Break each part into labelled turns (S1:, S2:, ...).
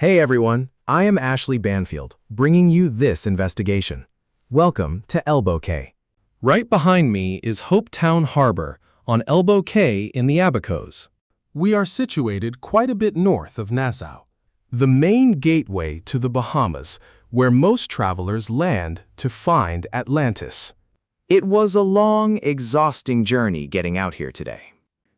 S1: Hey everyone, I am Ashley Banfield, bringing you this investigation. Welcome to Elbow Cay.
S2: Right behind me is Hopetown Harbor on Elbow Cay in the Abacos.
S3: We are situated quite a bit north of Nassau,
S1: The main gateway to the Bahamas, where most travelers land to find Atlantis.
S4: It was a long, exhausting journey getting out here today.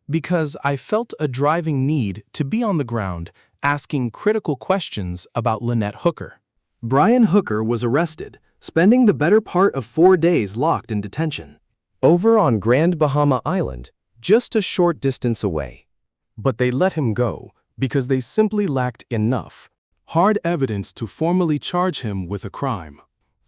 S3: because I felt a driving need to be on the ground asking critical questions about Lynette Hooker.
S5: Brian Hooker was arrested, spending the better part of 4 days locked in detention.
S1: Over on Grand Bahama Island, just a short distance away.
S3: But they let him go because they simply lacked enough hard evidence to formally charge him with a crime.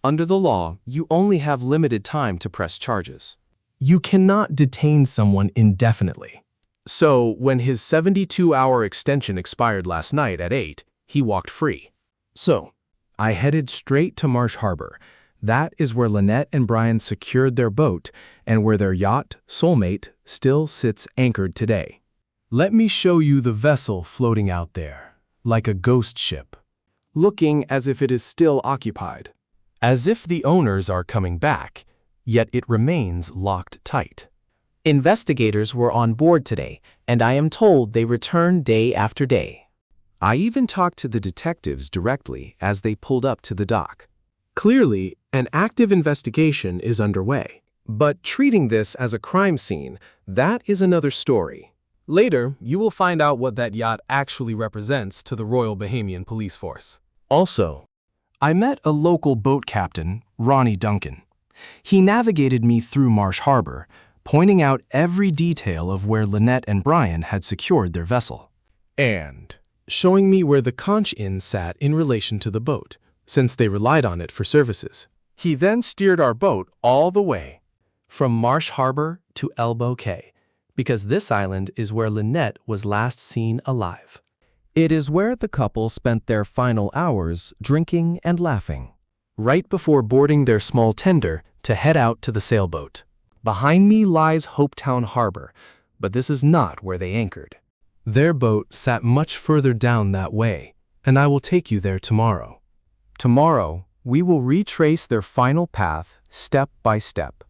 S1: Under the law, you only have limited time to press charges.
S3: You cannot detain someone indefinitely.
S1: So, when his 72-hour extension expired last night at 8, he walked free.
S5: So, I headed straight to Marsh Harbor. That is where Lynette and Brian secured their boat and where their yacht, Soulmate, still sits anchored today.
S1: Let me show you the vessel floating out there, like a ghost ship.
S3: Looking as if it is still occupied.
S1: As if the owners are coming back, yet it remains locked tight.
S6: Investigators were on board today, and I am told they return day after day.
S1: I even talked to the detectives directly as they pulled up to the dock.
S3: Clearly, an active investigation is underway.
S1: But treating this as a crime scene, that is another story.
S3: Later, you will find out what that yacht actually represents to the Royal Bahamian Police Force.
S5: Also, I met a local boat captain, Ronnie Duncan. He navigated me through Marsh Harbor, pointing out every detail of where Lynette and Brian had secured their vessel.
S3: And showing me where the conch inn sat in relation to the boat, since they relied on it for services.
S1: He then steered our boat all the way.
S5: From Marsh Harbor to Elbow Cay, because this island is where Lynette was last seen alive.
S6: It is where the couple spent their final hours drinking and laughing.
S1: Right before boarding their small tender to head out to the sailboat. Behind me lies Hopetown Harbor, but this is not where they anchored. Their boat sat much further down that way, and I will take you there tomorrow. Tomorrow, we will retrace their final path step by step.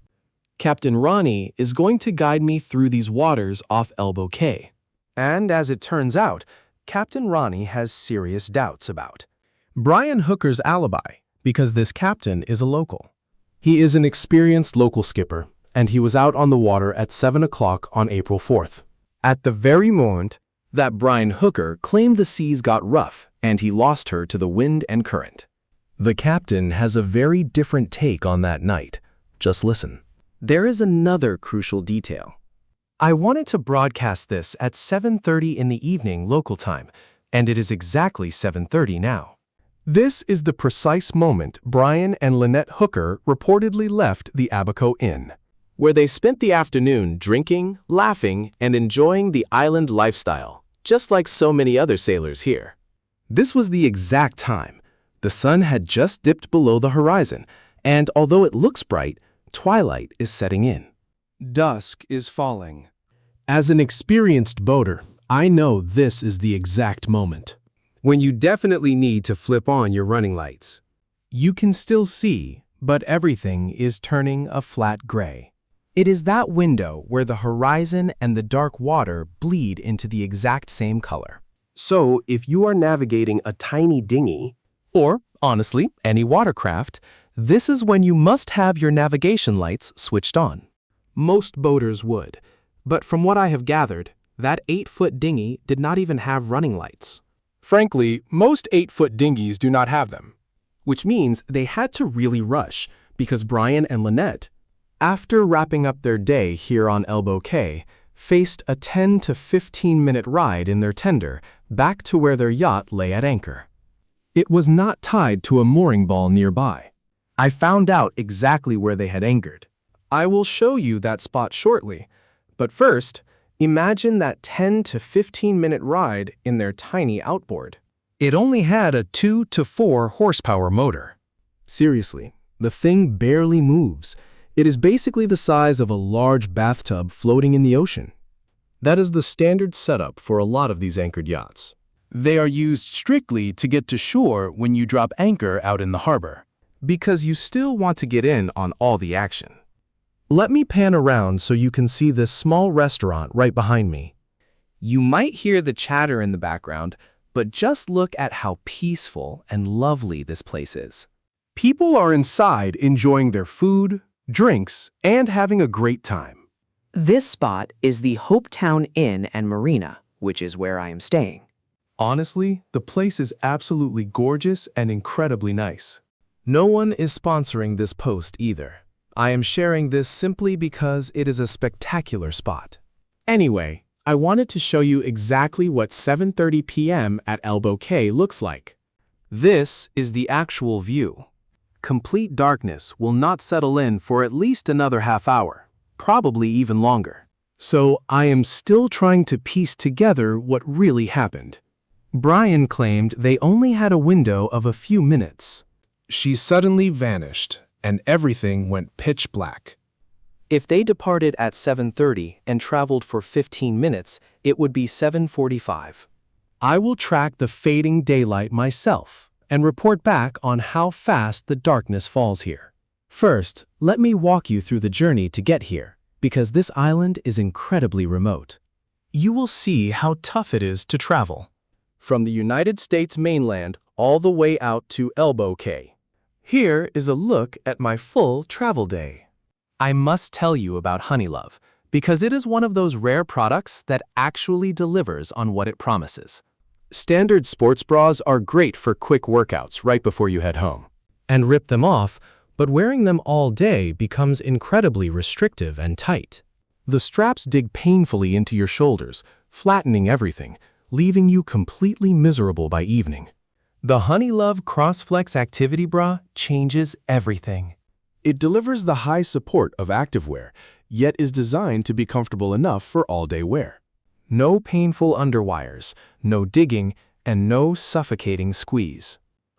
S3: Captain Ronnie is going to guide me through these waters off Elbow Cay.
S5: And as it turns out, Captain Ronnie has serious doubts about
S3: Brian Hooker's alibi, because this captain is a local.
S1: He is an experienced local skipper, and he was out on the water at 7 o'clock on April 4th.
S3: At the very moment
S1: That Brian Hooker claimed the seas got rough and he lost her to the wind and current. The captain has a very different take on that night. Just listen.
S6: There is another crucial detail.
S1: I wanted to broadcast this at 7:30 in the evening local time, and it is exactly 7:30 now. This is the precise moment Brian and Lynette Hooker reportedly left the Abaco Inn, where they spent the afternoon drinking, laughing, and enjoying the island lifestyle, just like so many other sailors here. This was the exact time. The sun had just dipped below the horizon, and although it looks bright, twilight is setting in.
S3: dusk is falling. As an experienced boater, I know this is the exact moment.
S1: When you definitely need to flip on your running lights.
S3: You can still see, but everything is turning a flat gray. It is that window where the horizon and the dark water bleed into the exact same color.
S5: So, if you are navigating a tiny dinghy,
S1: Or, honestly, any watercraft, this is when you must have your navigation lights switched on.
S3: Most boaters would, but from what I have gathered, that 8-foot dinghy did not even have running lights. Frankly, most 8-foot dinghies do not have them.
S1: Which means they had to really rush, because Brian and Lynette, after wrapping up their day here on Elbow Cay, faced a 10 to 15-minute ride in their tender back to where their yacht lay at anchor. It was not tied to a mooring ball nearby. I found out exactly where they had anchored.
S3: I will show you that spot shortly, but first, imagine that 10 to 15-minute ride in their tiny outboard.
S1: It only had a 2 to 4 horsepower motor. Seriously, the thing barely moves. It is basically the size of a large bathtub floating in the ocean. That is the standard setup for a lot of these anchored yachts.
S3: They are used strictly to get to shore when you drop anchor out in the harbor, because you still want to get in on all the action.
S2: Let me pan around so you can see this small restaurant right behind me.
S6: You might hear the chatter in the background, but just look at how peaceful and lovely this place is.
S3: People are inside enjoying their food, drinks, and having a great time.
S7: This spot is the Hopetown Inn and Marina, which is where I am staying.
S2: Honestly, the place is absolutely gorgeous and incredibly nice. No one is sponsoring this post either. I am sharing this simply because it is a spectacular spot.
S1: Anyway, I wanted to show you exactly what 7:30 p.m. at Elbow Cay looks like.
S3: This is the actual view. Complete darkness will not settle in for at least another half hour, probably even longer.
S1: So I am still trying to piece together what really happened.
S2: Brian claimed they only had a window of a few minutes.
S1: She suddenly vanished, and everything went pitch black.
S6: If they departed at 7:30 and traveled for 15 minutes, it would be 7:45.
S2: I will track the fading daylight myself and report back on how fast the darkness falls here. First, let me walk you through the journey to get here, because this island is incredibly remote.
S3: You will see how tough it is to travel. From the United States mainland all the way out to Elbow Cay.
S2: Here is a look at my full travel day.
S3: I must tell you about Honeylove, because it is one of those rare products that actually delivers on what it promises.
S1: Standard sports bras are great for quick workouts right before you head home.
S2: And rip them off, but wearing them all day becomes incredibly restrictive and tight.
S3: The straps dig painfully into your shoulders, flattening everything, leaving you completely miserable by evening. The Honeylove CrossFlex Activity Bra changes everything. It delivers the high support of activewear, yet is designed to be comfortable enough for all-day wear.
S2: No painful underwires, no digging, and no suffocating squeeze.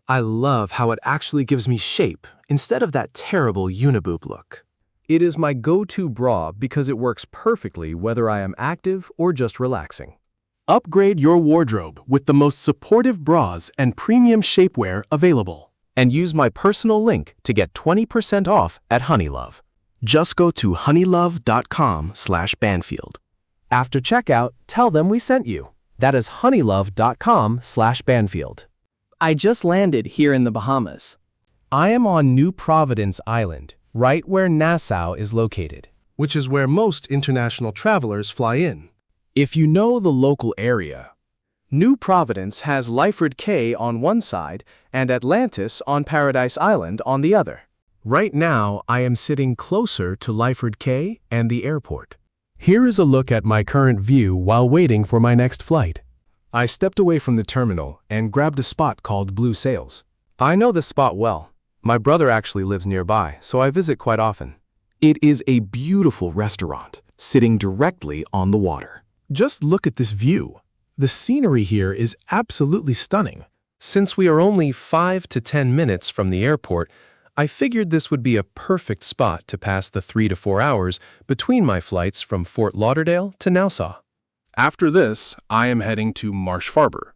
S3: I love how it actually gives me shape instead of that terrible uniboob look.
S2: It is my go-to bra because it works perfectly whether I am active or just relaxing.
S3: Upgrade your wardrobe with the most supportive bras and premium shapewear available. And use my personal link to get 20% off at Honeylove. Just go to honeylove.com/Banfield.
S2: After checkout, tell them we sent you. That is honeylove.com/Banfield.
S7: I just landed here in the Bahamas.
S2: I am on New Providence Island, right where Nassau is located.
S1: Which is where most international travelers fly in.
S3: If you know the local area,
S6: New Providence has Lyford Cay on one side and Atlantis on Paradise Island on the other.
S3: right now I am sitting closer to Lyford Cay and the airport. Here is a look at my current view while waiting for my next flight. I stepped away from the terminal and grabbed a spot called Blue Sails.
S2: I know this spot well. My brother actually lives nearby, so I visit quite often.
S3: It is a beautiful restaurant, sitting directly on the water. Just look at this view. The scenery here is absolutely stunning.
S2: Since we are only 5 to 10 minutes from the airport, I figured this would be a perfect spot to pass the 3 to 4 hours between my flights from Fort Lauderdale to Nassau.
S3: After this, I am heading to Marsh Harbor.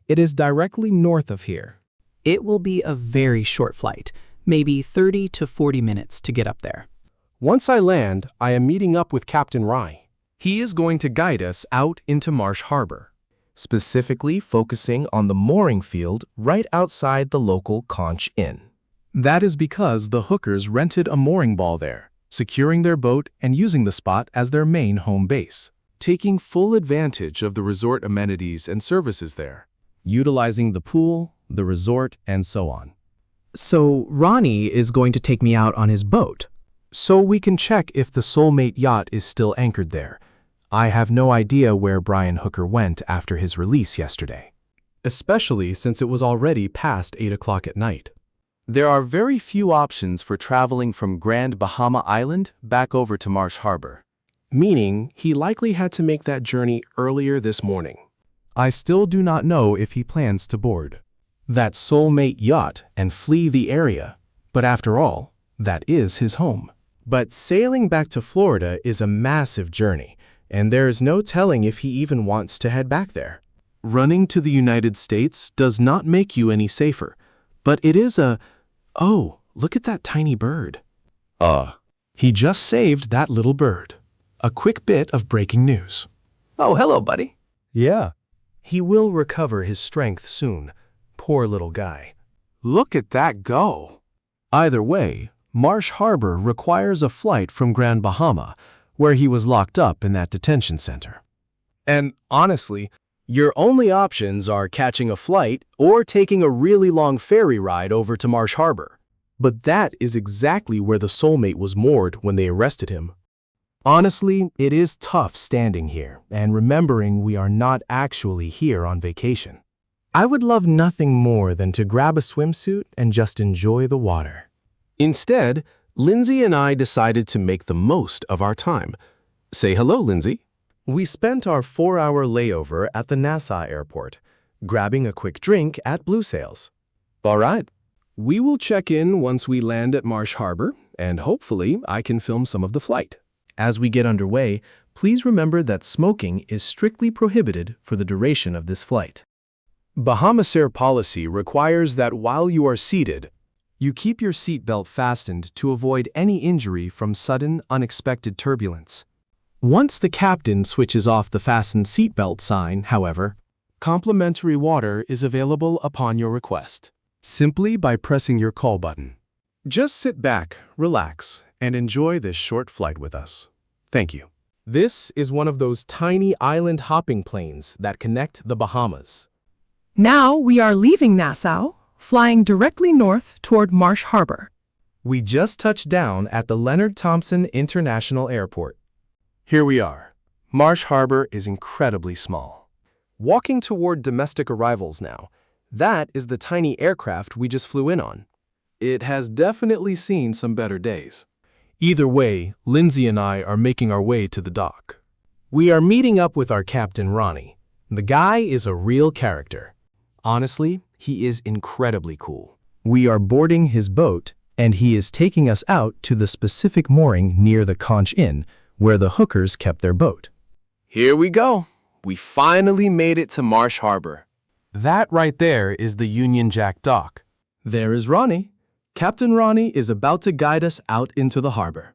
S2: It is directly north of here.
S8: It will be a very short flight, maybe 30 to 40 minutes to get up there.
S3: Once I land, I am meeting up with Captain Rye.
S2: He is going to guide us out into Marsh Harbor,
S3: specifically focusing on the mooring field right outside the local Conch Inn.
S2: That is because the Hookers rented a mooring ball there, securing their boat and using the spot as their main home base,
S3: taking full advantage of the resort amenities and services there,
S2: utilizing the pool, the resort, and so on.
S8: So Ronnie is going to take me out on his boat.
S3: So we can check if the Soulmate yacht is still anchored there. I have no idea where Brian Hooker went after his release yesterday,
S2: especially since it was already past 8 o'clock at night.
S3: There are very few options for traveling from Grand Bahama Island back over to Marsh Harbor, meaning he likely had to make that journey earlier this morning.
S2: I still do not know if he plans to board
S3: that Soulmate yacht and flee the area, but after all, that is his home. But sailing back to Florida is a massive journey, and there is no telling if he even wants to head back there. running to the United States does not make you any safer, but it is oh, look at that tiny bird. He just saved that little bird. A quick bit of breaking news.
S5: Oh, hello, buddy.
S1: Yeah. He will recover his strength soon. Poor little guy.
S3: Look at that go.
S2: Either way, Marsh Harbor requires a flight from Grand Bahama, where he was locked up in that detention center.
S1: And honestly, your only options are catching a flight or taking a really long ferry ride over to Marsh Harbor.
S3: But that is exactly where the soulmate was moored when they arrested him.
S1: Honestly, it is tough standing here and remembering we are not actually here on vacation.
S3: I would love nothing more than to grab a swimsuit and just enjoy the water. Instead, Lindsay and I decided to make the most of our time. Say hello, Lindsay.
S1: We spent our 4-hour layover at the Nassau airport, grabbing a quick drink at Blue Sails.
S3: All right. We will check in once we land at Marsh Harbor, and hopefully I can film some of the flight.
S1: As we get underway, please remember that smoking is strictly prohibited for the duration of this flight. Bahamas Air policy requires that while you are seated, you keep your seatbelt fastened to avoid any injury from sudden, unexpected turbulence.
S2: Once the captain switches off the fastened seatbelt sign, however,
S3: Complimentary water is available upon your request,
S1: simply by pressing your call button. Just sit back, relax, and enjoy this short flight with us. Thank you.
S3: This is one of those tiny island hopping planes that connect the Bahamas.
S9: Now we are leaving Nassau, flying directly north toward Marsh Harbor.
S1: We just touched down at the Leonard Thompson International Airport. Here we are. Marsh Harbor is incredibly small. Walking toward domestic arrivals now. That is the tiny aircraft we just flew in on. It has definitely seen some better days.
S3: Either way, Lindsay and I are making our way to the dock.
S1: We are meeting up with our captain, Ronnie. The guy is a real character. Honestly, he is incredibly cool.
S2: we are boarding his boat, and he is taking us out to the specific mooring near the Conch Inn, where the Hookers kept their boat.
S3: Here we go. We finally made it to Marsh Harbor. That right there is the Union Jack dock.
S1: There is Ronnie. Captain Ronnie is about to guide us out into the harbor.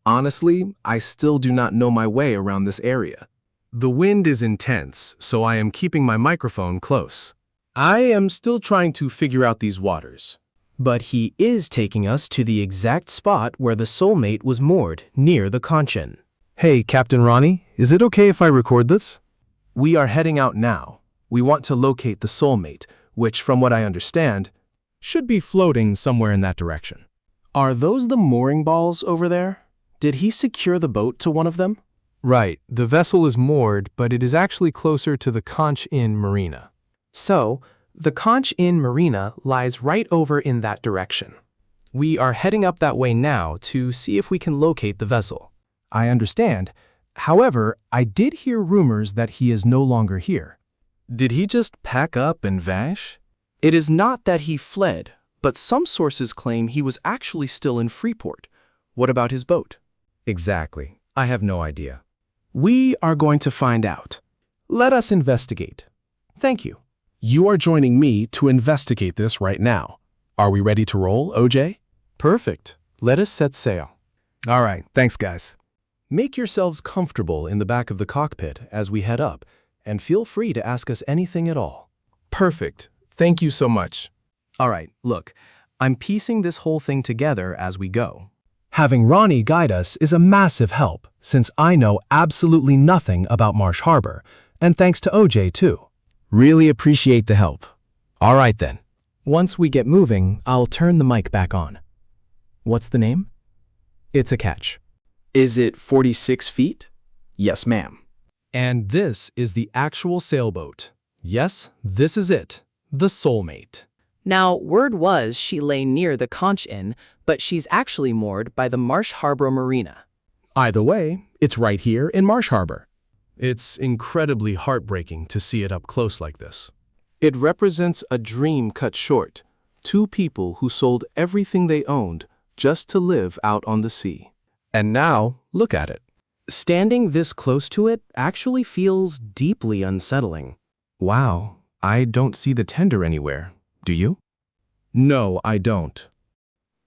S1: Honestly, I still do not know my way around this area. The wind is intense, so I am keeping my microphone close. I am still trying to figure out these waters.
S2: But he is taking us to the exact spot where the soulmate was moored, near the Conch Inn.
S1: Hey, Captain Ronnie, is it okay if I record this? We are heading out now. We want to locate the soulmate, which, from what I understand, should be floating somewhere in that direction.
S2: Are those the mooring balls over there? Did he secure the boat to one of them?
S1: Right, the vessel is moored, but it is actually closer to the Conch Inn Marina.
S6: So, the Conch Inn Marina lies right over in that direction.
S1: We are heading up that way now to see if we can locate the vessel. I understand. However, I did hear rumors that he is no longer here. Did he just pack up and vanish?
S6: It is not that he fled, but some sources claim he was actually still in Freeport. What about his boat?
S1: Exactly. I have no idea.
S2: We are going to find out.
S1: Let us investigate. Thank you.
S3: You are joining me to investigate this right now. Are we ready to roll, OJ?
S1: Perfect. Let us set sail. All right, thanks guys. Make yourselves comfortable in the back of the cockpit as we head up, and feel free to ask us anything at all.
S3: Perfect. Thank you so much.
S1: All right, look, I'm piecing this whole thing together as we go.
S2: Having Ronnie guide us is a massive help, since I know absolutely nothing about Marsh Harbor, and thanks to OJ too.
S1: Really appreciate the help. All right then.
S2: Once we get moving, I'll turn the mic back on. What's the name? It's a catch.
S6: Is it 46 feet? Yes, ma'am.
S2: And this is the actual sailboat. Yes, this is it. The soulmate.
S7: Now, word was she lay near the Conch Inn, but she's actually moored by the Marsh Harbor Marina.
S3: Either way, it's right here in Marsh Harbor.
S1: It's incredibly heartbreaking to see it up close like this.
S3: It represents a dream cut short. Two people who sold everything they owned just to live out on the sea.
S1: And now, look at it.
S7: Standing this close to it actually feels deeply unsettling.
S3: Wow, I don't see the tender anywhere. Do you?
S2: No, I don't.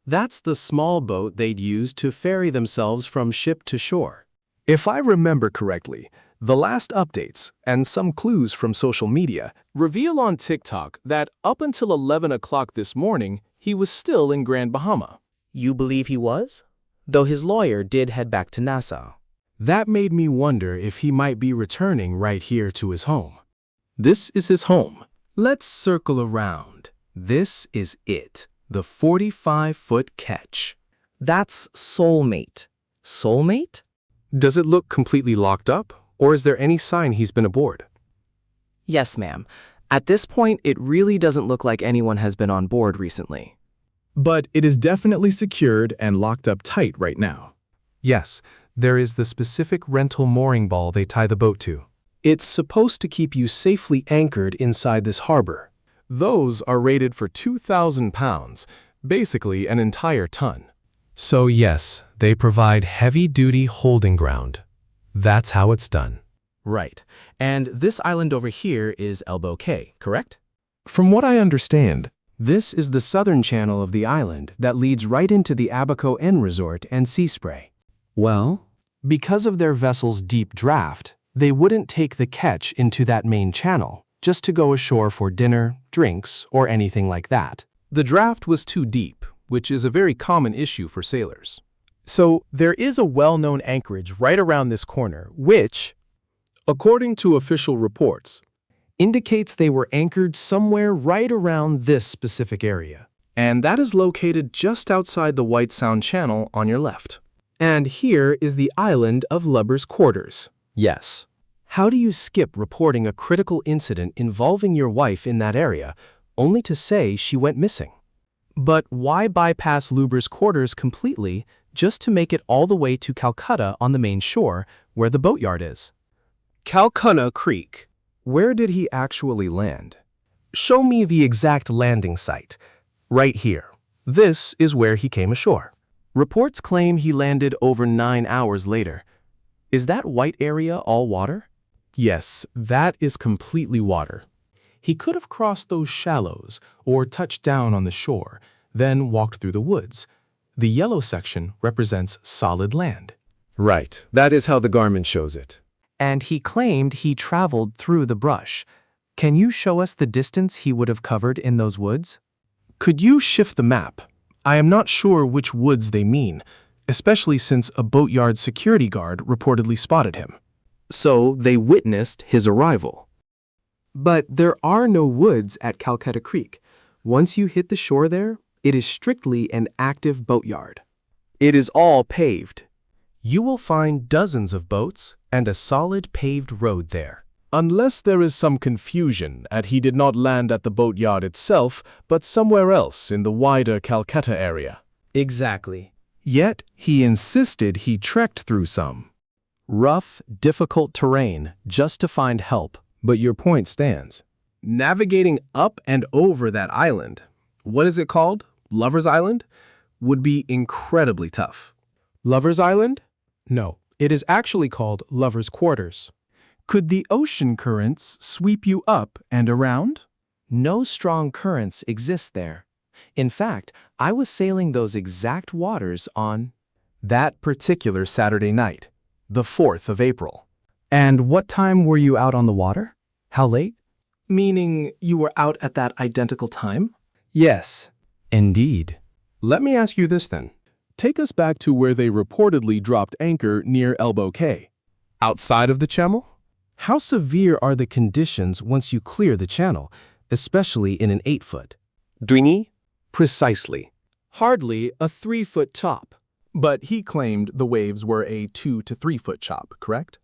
S2: That's the small boat they'd use to ferry themselves from ship to shore.
S5: If I remember correctly, the last updates and some clues from social media reveal on TikTok that up until 11 o'clock this morning, he was still in Grand Bahama.
S7: You believe he was? Though his lawyer did head back to Nassau.
S3: That made me wonder if he might be returning right here to his home.
S2: This is his home.
S3: Let's circle around. This is it, the 45-foot catch.
S7: That's soulmate. Soulmate?
S3: Does it look completely locked up, or is there any sign he's been aboard?
S7: Yes, ma'am. At this point, it really doesn't look like anyone has been on board recently.
S2: But it is definitely secured and locked up tight right now.
S3: Yes, there is the specific rental mooring ball they tie the boat to.
S2: It's supposed to keep you safely anchored inside this harbor.
S3: Those are rated for 2,000 pounds, basically an entire ton. So yes, they provide heavy-duty holding ground. That's how it's done.
S6: Right. And this island over here is Elbow Cay, correct?
S1: From what I understand, this is the southern channel of the island that leads right into the Abaco Inn Resort and Sea Spray.
S5: Well, because of their vessel's deep draft, they wouldn't take the ketch into that main channel just to go ashore for dinner, drinks, or anything like that.
S3: The draft was too deep, which is a very common issue for sailors.
S2: So there is a well-known anchorage right around this corner, which,
S3: according to official reports,
S2: indicates they were anchored somewhere right around this specific area.
S3: and that is located just outside the White Sound Channel on your left.
S2: And here is the island of Lubber's Quarters. Yes. How do you skip reporting a critical incident involving your wife in that area, only to say she went missing? But why bypass Lubber's Quarters completely just to make it all the way to Calcutta on the main shore, where the boatyard is?
S3: Calcutta Creek.
S1: Where did he actually land?
S3: Show me the exact landing site. Right here. This is where he came ashore.
S2: Reports claim he landed over 9 hours later. Is that white area all water?
S3: Yes, that is completely water. He could have crossed those shallows or touched down on the shore, then walked through the woods. The yellow section represents solid land.
S1: Right, that is how the garment shows it.
S2: And he claimed he traveled through the brush. Can you show us the distance he would have covered in those woods?
S3: Could you shift the map? I am not sure which woods they mean, especially since a boatyard security guard reportedly spotted him.
S1: So they witnessed his arrival.
S2: But there are no woods at Calcutta Creek. Once you hit the shore there, it is strictly an active boatyard. It is all paved. You will find dozens of boats and a solid paved road there.
S3: Unless there is some confusion and he did not land at the boatyard itself, but somewhere else in the wider Calcutta area.
S2: Exactly.
S3: Yet he insisted he trekked through some.
S2: Rough, difficult terrain just to find help.
S3: But your point stands. Navigating up and over that island, what is it called? Lover's Island? Would be incredibly tough.
S1: Lover's Island? No, it is actually called Lover's Quarters.
S3: Could the ocean currents sweep you up and around?
S2: No strong currents exist there. In fact, I was sailing those exact waters on that particular Saturday night, the 4th of April.
S5: And what time were you out on the water? How late?
S2: Meaning you were out at that identical time?
S5: Yes.
S3: Indeed. Let me ask you this then. Take us back to where they reportedly dropped anchor near Elbow Cay. Outside of the channel?
S1: How severe are the conditions once you clear the channel, especially in an 8-foot?
S2: Dinghy?
S3: Precisely.
S2: Hardly a 3-foot top.
S3: But he claimed the waves were a 2 to 3 foot chop, correct?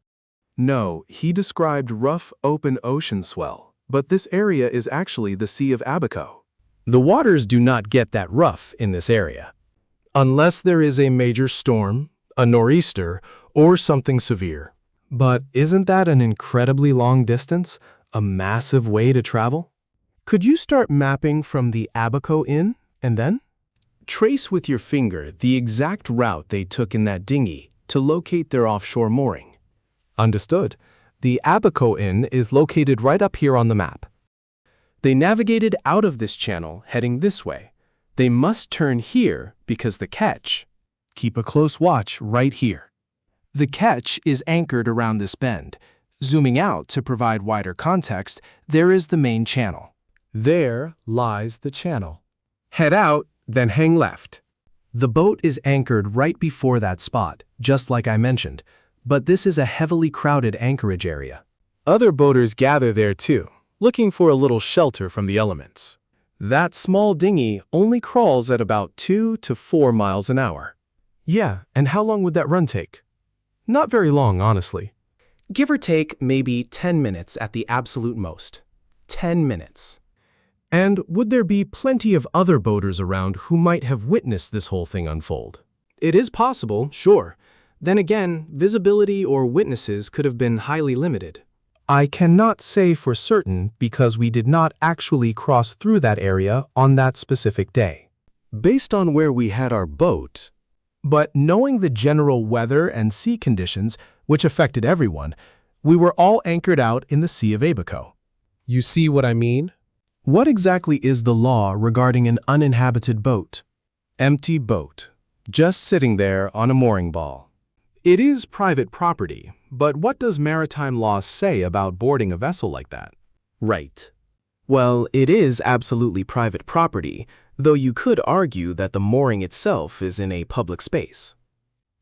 S3: No, he described rough, open ocean swell, but this area is actually the Sea of Abaco.
S1: The waters do not get that rough in this area.
S3: Unless there is a major storm, a nor'easter, or something severe.
S1: But isn't that an incredibly long distance? A massive way to travel? Could you start mapping from the Abaco Inn, and then?
S3: Trace with your finger the exact route they took in that dinghy to locate their offshore mooring.
S1: Understood.
S3: The Abaco Inn is located right up here on the map.
S5: They navigated out of this channel, heading this way. They must turn here because the ketch. Keep a close watch right here. The ketch is anchored around this bend. Zooming out to provide wider context, there is the main channel.
S3: There lies the channel. Head out, then hang left.
S2: The boat is anchored right before that spot, just like I mentioned, but this is a heavily crowded anchorage area.
S3: Other boaters gather there too, looking for a little shelter from the elements. That small dinghy only crawls at about 2 to 4 miles an hour.
S5: Yeah, and how long would that run take?
S3: Not very long, honestly.
S6: Give or take maybe 10 minutes at the absolute most. 10 minutes.
S3: And would there be plenty of other boaters around who might have witnessed this whole thing unfold?
S5: It is possible, sure. Then again, visibility or witnesses could have been highly limited.
S3: I cannot say for certain because we did not actually cross through that area on that specific day.
S5: Based on where we had our boat, but knowing the general weather and sea conditions, which affected everyone, we were all anchored out in the Sea of Abaco.
S3: You see what I mean?
S2: What exactly is the law regarding an uninhabited boat?
S3: Empty boat, just sitting there on a mooring ball.
S5: It is private property, but what does maritime law say about boarding a vessel like that?
S6: Right. Well, it is absolutely private property, though you could argue that the mooring itself is in a public space.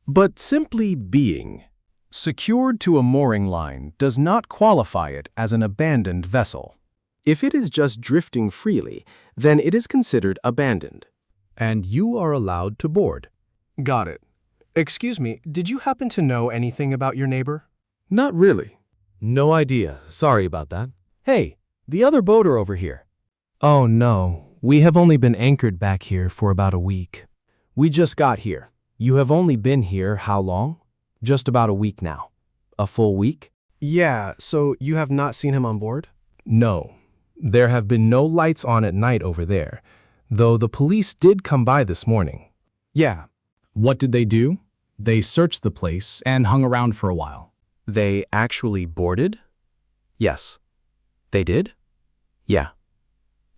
S3: But simply being secured to a mooring line does not qualify it as an abandoned vessel.
S5: If it is just drifting freely, then it is considered abandoned.
S3: And you are allowed to board. Got it. Excuse me, did you happen to know anything about your neighbor?
S5: Not really.
S3: No idea. Sorry about that. Hey, the other boater over here.
S2: Oh no, we have only been anchored back here for about a week.
S6: We just got here. You have only been here how long? Just about a week now. A full week?
S5: Yeah, so you have not seen him on board?
S3: No. There have been no lights on at night over there, though the police did come by this morning.
S5: Yeah.
S10: What did they do? They searched the place and hung around for a while.
S6: They actually boarded? Yes. They did? Yeah.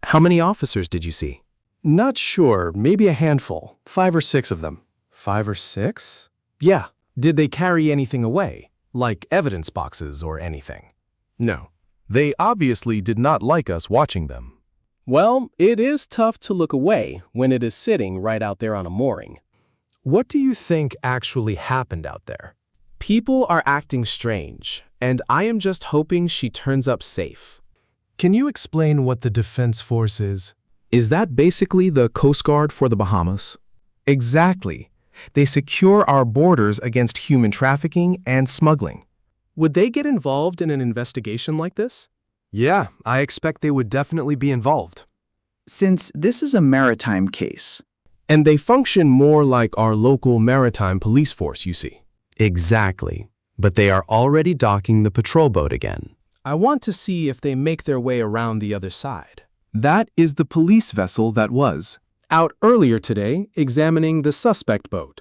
S6: How many officers did you see?
S3: Not sure, maybe a handful, 5 or 6 of them.
S5: 5 or 6?
S3: Yeah.
S5: Did they carry anything away, like evidence boxes or anything?
S3: No. They obviously did not like us watching them.
S6: Well, it is tough to look away when it is sitting right out there on a mooring.
S3: What do you think actually happened out there?
S6: People are acting strange, and I am just hoping she turns up safe.
S3: Can you explain what the Defense Force is?
S4: Is that basically the Coast Guard for the Bahamas?
S3: Exactly. They secure our borders against human trafficking and smuggling.
S6: Would they get involved in an investigation like this?
S5: Yeah, I expect they would definitely be involved.
S11: Since this is a maritime case.
S3: And they function more like our local maritime police force, you see.
S2: Exactly. But they are already docking the patrol boat again.
S5: I want to see if they make their way around the other side.
S3: That is the police vessel that was
S5: out earlier today examining the suspect boat.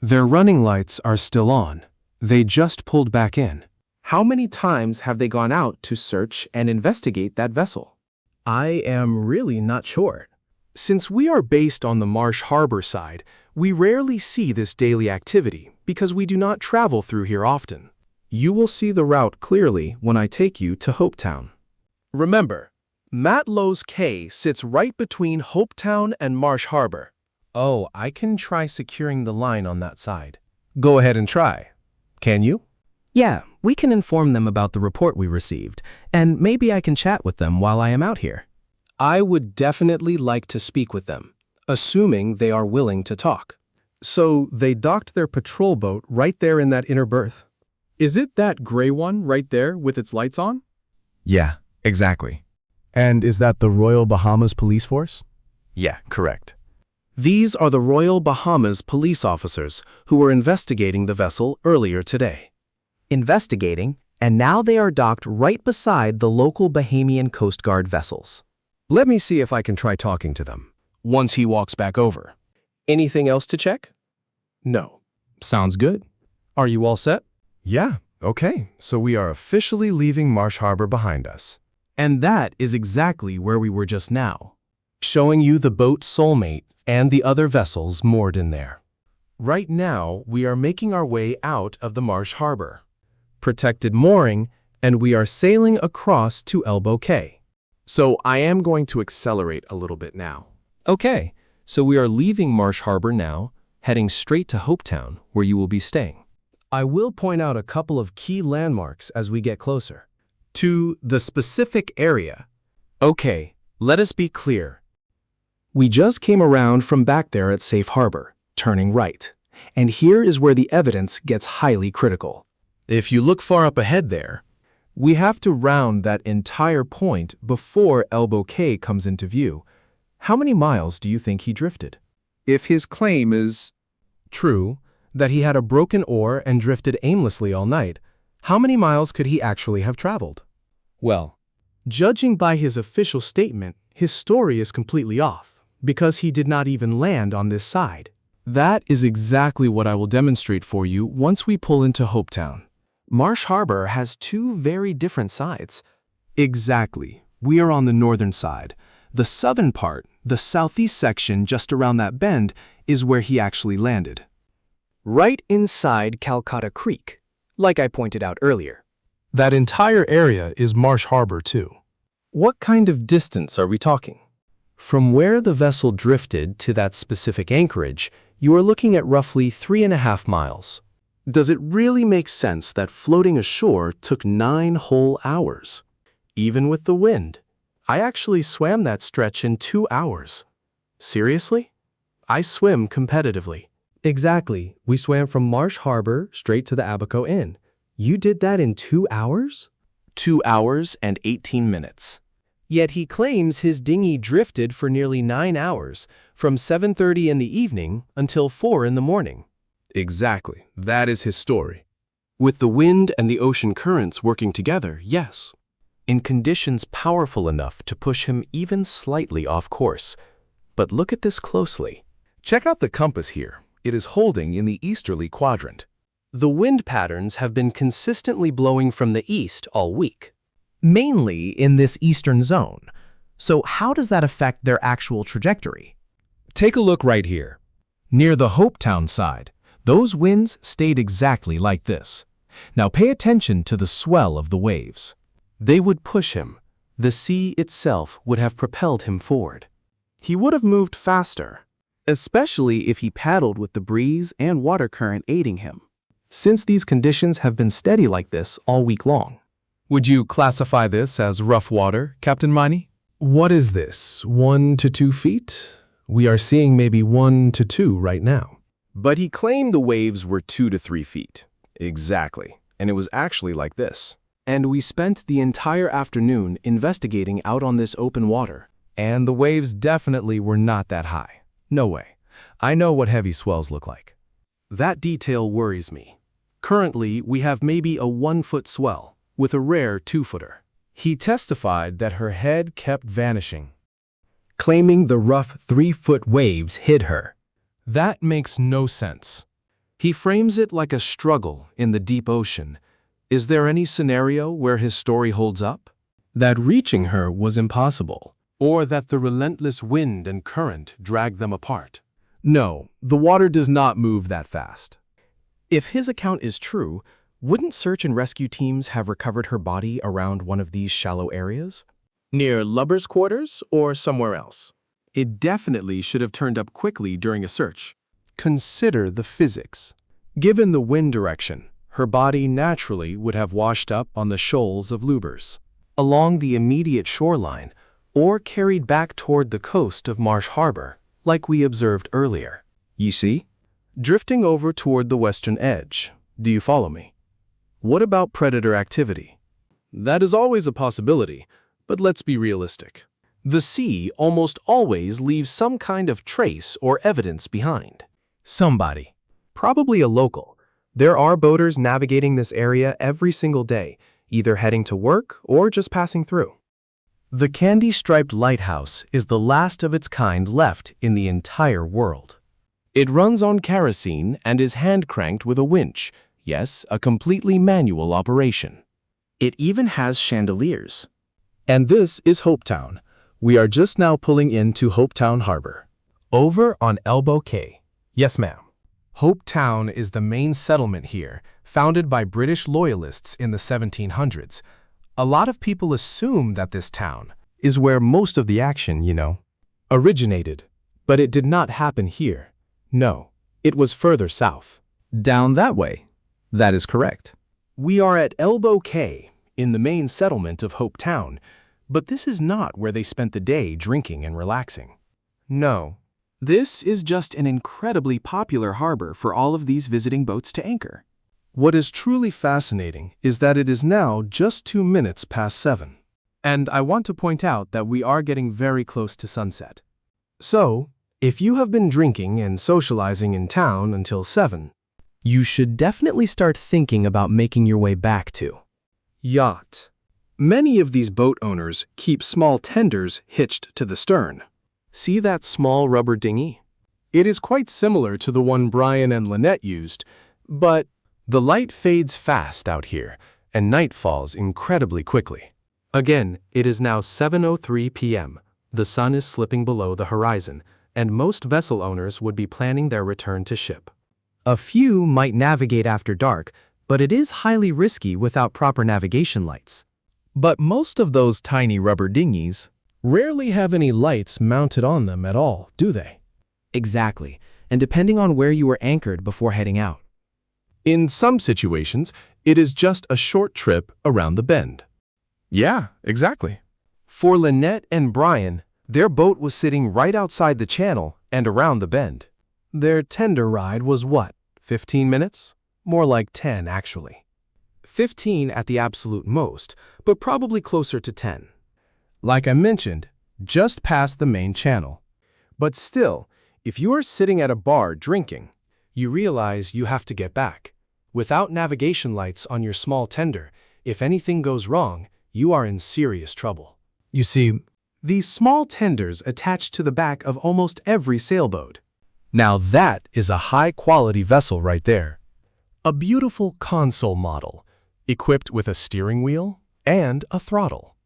S3: Their running lights are still on. They just pulled back in.
S6: How many times have they gone out to search and investigate that vessel?
S5: I am really not sure.
S3: Since we are based on the Marsh Harbor side, we rarely see this daily activity because we do not travel through here often.
S6: You will see the route clearly when I take you to Hopetown.
S3: Remember, Matlow's Cay sits right between Hopetown and Marsh Harbor.
S5: Oh, I can try securing the line on that side.
S3: Go ahead and try. Can you?
S7: Yeah, we can inform them about the report we received, and maybe I can chat with them while I am out here.
S3: I would definitely like to speak with them, assuming they are willing to talk. So they docked their patrol boat right there in that inner berth. Is it that gray one right there with its lights on?
S12: Yeah, exactly.
S2: And is that the Royal Bahamas Police Force?
S12: Yeah, correct.
S6: These are the Royal Bahamas police officers who were investigating the vessel earlier today. Investigating, and now they are docked right beside the local Bahamian Coast Guard vessels.
S3: Let me see if I can try talking to them, once he walks back over. Anything else to check? No.
S12: Sounds good.
S3: Are you all set?
S12: Yeah,
S1: Okay, so we are officially leaving Marsh Harbor behind us.
S3: And that is exactly where we were just now, showing you the boat Soulmate and the other vessels moored in there. Right now, we are making our way out of the Marsh Harbor. Protected mooring, and we are sailing across to Elbow Cay.
S1: So I am going to accelerate a little bit now.
S3: Okay, so we are leaving Marsh Harbor now, heading straight to Hopetown, where you will be staying. I will point out a couple of key landmarks as we get closer to the specific area.
S1: Okay, let us be clear.
S5: We just came around from back there at Safe Harbor, turning right. And here is where the evidence gets highly critical.
S1: If you look far up ahead there, we have to round that entire point before Elbow Cay comes into view. How many miles do you think he drifted?
S11: If his claim is
S1: true, that he had a broken oar and drifted aimlessly all night, how many miles could he actually have traveled? Well, judging by his official statement, his story is completely off, because he did not even land on this side.
S3: That is exactly what I will demonstrate for you once we pull into Hopetown. Marsh Harbor has two very different sides. Exactly. We are on the northern side. The southern part, the southeast section just around that bend, is where he actually landed.
S5: Right inside Calcutta Creek, like I pointed out earlier.
S3: That entire area is Marsh Harbor too.
S1: What kind of distance are we talking? From where the vessel drifted to that specific anchorage, you are looking at roughly 3.5 miles. Does it really make sense that floating ashore took 9 whole hours? Even with the wind. I actually swam that stretch in 2 hours. Seriously? I swim competitively.
S2: Exactly. We swam from Marsh Harbor straight to the Abaco Inn. You did that in 2 hours?
S3: 2 hours and 18 minutes.
S1: Yet he claims his dinghy drifted for nearly 9 hours, from 7:30 in the evening until 4 in the morning.
S3: Exactly. That is his story. With the wind and the ocean currents working together, yes.
S1: In conditions powerful enough to push him even slightly off course. But look at this closely.
S3: Check out the compass here. It is holding in the easterly quadrant.
S1: The wind patterns have been consistently blowing from the east all week, mainly in this eastern zone. So how does that affect their actual trajectory?
S3: Take a look right here. Near the Hopetown side, those winds stayed exactly like this. Now pay attention to the swell of the waves.
S1: They would push him. The sea itself would have propelled him forward. He would have moved faster, especially if he paddled with the breeze and water current aiding him.
S2: Since these conditions have been steady like this all week long.
S3: Would you classify this as rough water, Captain Miney? What is this, 1 to 2 feet? We are seeing maybe 1 to 2 right now.
S1: But he claimed the waves were 2 to 3 feet. Exactly. And it was actually like this.
S2: And we spent the entire afternoon investigating out on this open water.
S1: And the waves definitely were not that high. No way. I know what heavy swells look like.
S3: That detail worries me. Currently, we have maybe a 1-foot swell, with a rare 2-footer.
S1: He testified that her head kept vanishing,
S2: claiming the rough 3-foot waves hid her.
S3: That makes no sense.
S1: He frames it like a struggle in the deep ocean. Is there any scenario where his story holds up?
S2: That reaching her was impossible.
S1: Or that the relentless wind and current dragged them apart?
S3: No, the water does not move that fast.
S2: If his account is true, wouldn't search and rescue teams have recovered her body around one of these shallow areas?
S1: Near Lubber's quarters or somewhere else?
S3: It definitely should have turned up quickly during a search. Consider the physics.
S1: Given the wind direction, her body naturally would have washed up on the shoals of Lubber's, along the immediate shoreline, or carried back toward the coast of Marsh Harbor, like we observed earlier.
S2: You see?
S1: Drifting over toward the western edge. Do you follow me? What about predator activity?
S3: That is always a possibility, but let's be realistic.
S1: The sea almost always leaves some kind of trace or evidence behind.
S2: Somebody.
S1: Probably a local. There are boaters navigating this area every single day, either heading to work or just passing through. The candy-striped lighthouse is the last of its kind left in the entire world. It runs on kerosene and is hand-cranked with a winch, Yes, a completely manual operation.
S4: It even has chandeliers.
S3: And this is Hopetown. We are just now pulling into Hopetown Harbor.
S5: Over on Elbow Cay. Yes, ma'am. Hopetown is the main settlement here, founded by British loyalists in the 1700s. A lot of people assume that this town is where most of the action,
S1: Originated, but it did not happen here. No, it was further south.
S10: Down that way. That is correct.
S5: We are at Elbow Cay, in the main settlement of Hopetown, but this is not where they spent the day drinking and relaxing.
S6: No. This is just an incredibly popular harbor for all of these visiting boats to anchor.
S1: What is truly fascinating is that it is now just 2 minutes past 7. And I want to point out that we are getting very close to sunset. So, if you have been drinking and socializing in town until 7,
S2: You should definitely start thinking about making your way back to
S5: Yacht. Many of these boat owners keep small tenders hitched to the stern.
S1: See that small rubber dinghy?
S5: It is quite similar to the one Brian and Lynette used, but
S1: the light fades fast out here, and night falls incredibly quickly. Again, it is now 7:03 p.m. The sun is slipping below the horizon, and most vessel owners would be planning their return to ship.
S2: A few might navigate after dark, but it is highly risky without proper navigation lights.
S3: But most of those tiny rubber dinghies rarely have any lights mounted on them at all, do they?
S6: Exactly, and depending on where you were anchored before heading out.
S1: In some situations, it is just a short trip around the bend.
S5: yeah, exactly.
S1: For Lynette and Brian, their boat was sitting right outside the channel and around the bend.
S5: Their tender ride was what, 15 minutes? More like 10, actually.
S1: 15 at the absolute most, but probably closer to 10.
S5: Like I mentioned, just past the main channel. But still, if you are sitting at a bar drinking,
S1: You realize you have to get back. Without navigation lights on your small tender, if anything goes wrong, you are in serious trouble.
S5: you see,
S1: These small tenders attach to the back of almost every sailboat.
S5: now that is a high-quality vessel right there. A beautiful console model, equipped with a steering wheel and a throttle.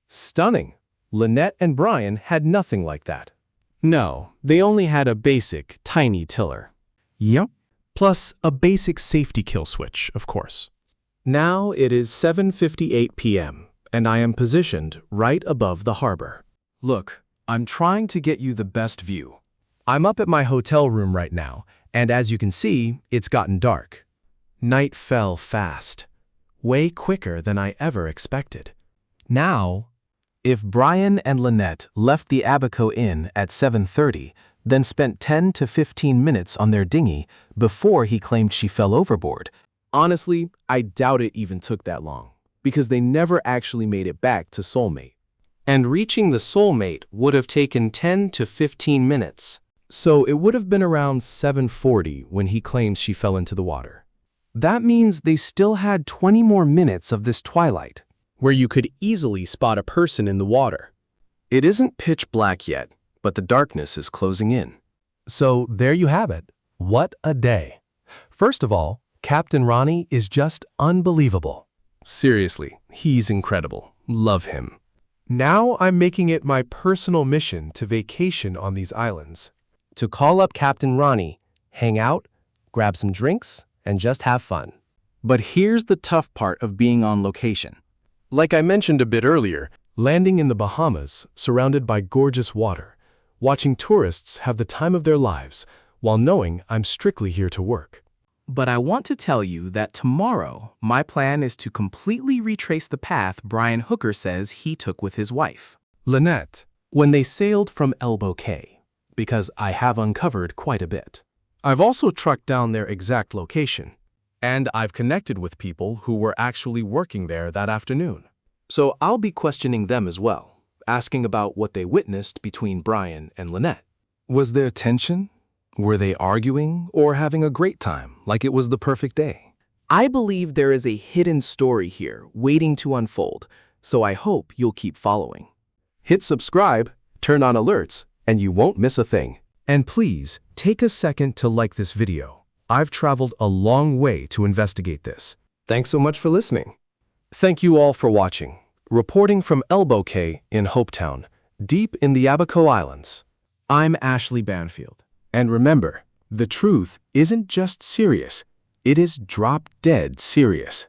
S1: Stunning. Lynette and Brian had nothing like that.
S2: No, they only had a basic, tiny tiller.
S5: Yep. Plus a basic safety kill switch, of course.
S2: Now it is 7:58 p.m., and I am positioned right above the harbor.
S1: Look, I'm trying to get you the best view.
S5: I'm up at my hotel room right now, and as you can see, it's gotten dark.
S1: Night fell fast. Way quicker than I ever expected.
S5: Now, if Brian and Lynette left the Abaco Inn at 7:30, then spent 10 to 15 minutes on their dinghy before he claimed she fell overboard,
S1: Honestly, I doubt it even took that long, because they never actually made it back to Soulmate. And reaching the Soulmate would have taken 10 to 15 minutes.
S5: so it would have been around 7:40 when he claims she fell into the water. That means they still had 20 more minutes of this twilight,
S2: Where you could easily spot a person in the water.
S1: It isn't pitch black yet, but the darkness is closing in.
S5: So there you have it. What a day. First of all, Captain Ronnie is just unbelievable. Seriously, he's incredible. Love him.
S1: Now I'm making it my personal mission to vacation on these islands.
S5: To call up Captain Ronnie, hang out, grab some drinks, and just have fun.
S10: But here's the tough part of being on location.
S1: Like I mentioned a bit earlier, landing in the Bahamas, surrounded by gorgeous water, watching tourists have the time of their lives, while knowing I'm strictly here to work.
S7: But I want to tell you that tomorrow, my plan is to completely retrace the path Brian Hooker says he took with his wife.
S5: Lynette, when they sailed from Elbow Cay, because I have uncovered quite a bit.
S1: I've also tracked down their exact location, and I've connected with people who were actually working there that afternoon.
S5: So I'll be questioning them as well, asking about what they witnessed between Brian and Lynette. Was there tension? Were they arguing or having a great time, like it was the perfect day?
S7: I believe there is a hidden story here waiting to unfold, so I hope you'll keep following.
S1: Hit subscribe, turn on alerts, and you won't miss a thing.
S5: And please, take a second to like this video.
S1: I've traveled a long way to investigate this.
S2: Thanks so much for listening.
S1: Thank you all for watching. Reporting from Elbow Cay in Hopetown, deep in the Abaco Islands.
S5: I'm Ashley Banfield.
S1: And remember, the truth isn't just serious, it is drop-dead serious.